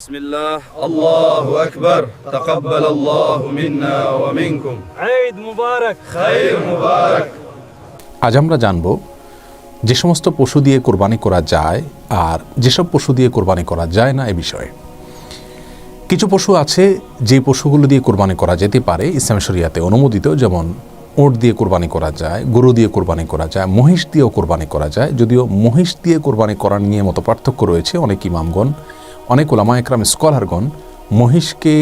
বিসমিল্লাহ, আল্লাহু আকবার, তাকাব্বালাল্লাহু মিন্না ওয়া মিনকুম। ঈদ মুবারক, খাইর মুবারক। আজ আমরা জানব যে সমস্ত পশু দিয়ে কোরবানি করা যায় আর যেসব পশু দিয়ে কোরবানি করা যায় না এ বিষয়ে। কিছু পশু আছে যে পশুগুলো দিয়ে কোরবানি করা যেতে পারে ইসলামী শরিয়াতে অনুমোদিত, যেমন উট দিয়ে কোরবানি করা যায়, গরু দিয়ে কোরবানি করা যায়, মহিষ দিয়েও কোরবানি করা যায়। যদিও মহিষ দিয়ে কোরবানি করার নিয়ে মতো পার্থক্য রয়েছে, অনেক ইমামগণ, অনেক ওলামা একরাম স্কলারগণ মহিষকে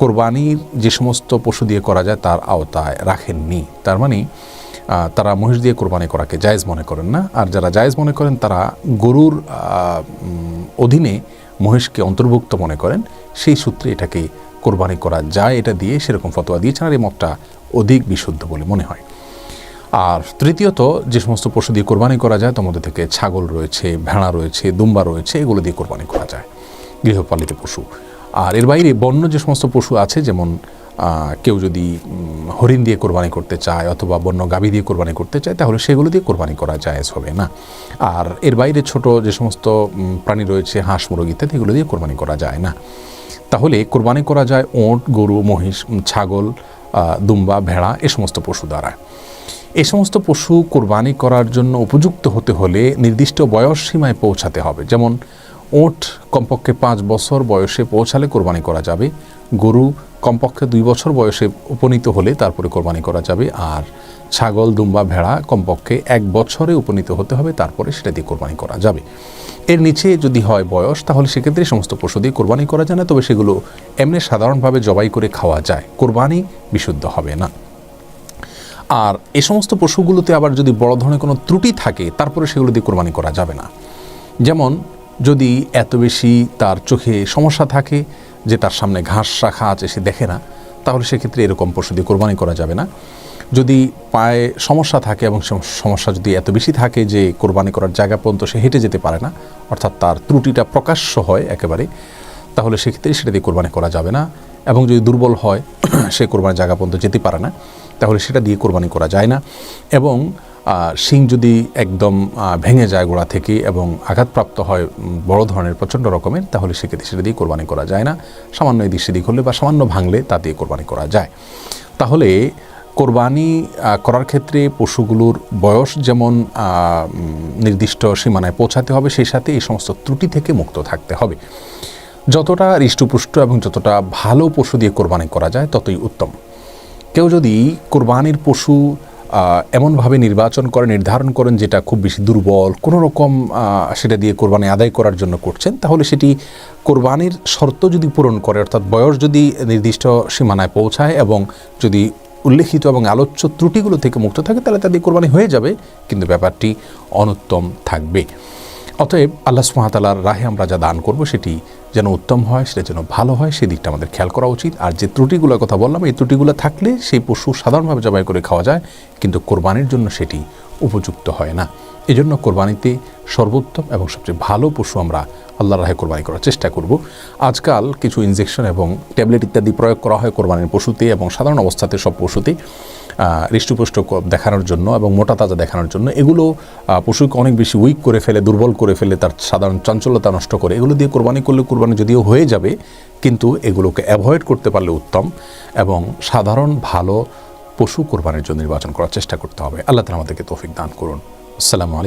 কোরবানির যে সমস্ত পশু দিয়ে করা যায় তার আওতায় রাখেননি। তার মানে তারা মহিষ দিয়ে কোরবানি করাকে জায়েজ মনে করেন না। আর যারা জায়েজ মনে করেন তারা গরুর অধীনে মহিষকে অন্তর্ভুক্ত মনে করেন, সেই সূত্রে এটাকে কোরবানি করা যায় এটা দিয়ে সেরকম ফতোয়া দিয়েছেন। আর এই মতটা অধিক বিশুদ্ধ বলে মনে হয়। আর তৃতীয়ত, যে সমস্ত পশু দিয়ে কোরবানি করা যায় তার মধ্যে থেকে ছাগল রয়েছে, ভেড়া রয়েছে, দুম্বা রয়েছে, এগুলো দিয়ে কোরবানি করা যায়, গৃহপালিত পশু। আর এর বাইরে বন্য যে সমস্ত পশু আছে, যেমন কেউ যদি হরিণ দিয়ে কোরবানি করতে চায় অথবা বন্য গাভী দিয়ে কোরবানি করতে চায় তাহলে সেগুলো দিয়ে কোরবানি করা জায়েজ হবে না। আর এর বাইরে ছোট যে সমস্ত প্রাণী রয়েছে, হাঁস, মুরগি ইত্যাদি, এগুলো দিয়ে কোরবানি করা যায় না। তাহলে কোরবানি করা যায় ওঁট, গরু, মহিষ, ছাগল, দুম্বা, ভেড়া এ সমস্ত পশু দ্বারা। এই সমস্ত পশু কোরবানি করার জন্য উপযুক্ত হতে হলে নির্দিষ্ট বয়স সীমায় পৌঁছাতে হবে। যেমন ওঁট কমপক্ষে 5 বছর বয়সে পৌঁছালে কোরবানি করা যাবে, গরু কমপক্ষে 2 বছর বয়সে উপনীত হলে তারপরে কোরবানি করা যাবে, আর ছাগল, দুম্বা, ভেড়া কমপক্ষে 1 বছরে উপনীত হতে হবে, তারপরে সেটা দিয়ে কোরবানি করা যাবে। এর নিচে যদি হয় বয়স তাহলে সেক্ষেত্রে সমস্ত পশু দিয়ে কোরবানি করা যায় না, তবে সেগুলো এমনি সাধারণভাবে জবাই করে খাওয়া যায়, কোরবানি বিশুদ্ধ হবে না। আর এই সমস্ত পশুগুলোতে আবার যদি বড় ধরনের কোনো ত্রুটি থাকে তারপরে সেগুলো দিয়ে কোরবানি করা যাবে না। যেমন যদি এত বেশি তার চোখে সমস্যা থাকে যে তার সামনে ঘাস রাখা আছে সে দেখে না, তাহলে সেক্ষেত্রে এরকম পশু দিয়ে কোরবানি করা যাবে না। যদি পায়ে সমস্যা থাকে এবং সমস্যা যদি এত বেশি থাকে যে কোরবানি করার জায়গা পর্যন্ত সে হেঁটে যেতে পারে না, অর্থাৎ তার ত্রুটিটা প্রকাশ্য হয় একেবারে, তাহলে সেক্ষেত্রে সেটা দিয়ে কোরবানি করা যাবে না। এবং যদি দুর্বল হয়, সে কোরবানির জায়গা পর্যন্ত যেতে পারে না, তাহলে সেটা দিয়ে কোরবানি করা যায় না। এবং শিং যদি একদম ভেঙে যায় গোড়া থেকে এবং আঘাতপ্রাপ্ত হয় বড় ধরনের প্রচণ্ড রকমের, তাহলে সেক্ষেত্রে সেটা দিয়ে কোরবানি করা যায় না। সামান্য এদিক সেদিক হলে বা সামান্য ভাঙলে তা দিয়ে কোরবানি করা যায়। তাহলে কোরবানি করার ক্ষেত্রে পশুগুলোর বয়স যেমন নির্দিষ্ট সীমানায় পৌঁছাতে হবে, সেই সাথে এই সমস্ত ত্রুটি থেকে মুক্ত থাকতে হবে। যতটা হৃষ্টপুষ্ট এবং যতটা ভালো পশু দিয়ে কোরবানি করা যায় ততই উত্তম। কেউ যদি কোরবানির পশু এমনভাবে নির্ধারণ করেন যেটা খুব বেশি দুর্বল, কোনো রকম সেটা দিয়ে কোরবানি আদায় করার জন্য করছেন, তাহলে সেটি কোরবানির শর্ত যদি পূরণ করে, অর্থাৎ বয়স যদি নির্দিষ্ট সীমানায় পৌঁছায় এবং যদি উল্লেখিত এবং আলোচ্য ত্রুটিগুলো থেকে মুক্ত থাকে, তাহলে তাদের কোরবানি হয়ে যাবে, কিন্তু ব্যাপারটি অনুত্তম থাকবে। অতএব আল্লাহ সুবহানাহু ওয়া তাআলার রাহে আমরা যা দান করব সেটি যেন উত্তম হয়, সেটা যেন ভালো হয়, সেই দিকটা আমাদের খেয়াল করা উচিত। আর যে ত্রুটিগুলোর কথা বললাম, এই ত্রুটিগুলো থাকলে সেই পশু সাধারণভাবে জবাই করে খাওয়া যায়, কিন্তু কোরবানির জন্য সেটি উপযুক্ত হয় না। এজন্য কোরবানিতে সর্বোত্তম এবং সবচেয়ে ভালো পশু আমরা আল্লাহর রাহে কোরবানি করার চেষ্টা করব। আজকাল কিছু ইনজেকশন এবং ট্যাবলেট ইত্যাদি প্রয়োগ করা হয় কোরবানির পশুতে এবং সাধারণ অবস্থাতে সব পশুতে হৃষ্টপুষ্ট দেখানোর জন্য এবং মোটা তাজা দেখানোর জন্য। এগুলো পশুকে অনেক বেশি উইক করে ফেলে, দুর্বল করে ফেলে, তার সাধারণ চাঞ্চল্যতা নষ্ট করে। এগুলো দিয়ে কোরবানি করলে কোরবানি যদিও হয়ে যাবে, কিন্তু এগুলোকে অ্যাভয়েড করতে পারলে উত্তম এবং সাধারণ ভালো পশু কোরবানির জন্য নির্বাচন করার চেষ্টা করতে হবে। আল্লাহ তাআলা আমাদেরকে তৌফিক দান করুন। আসসালামু আলাইকুম।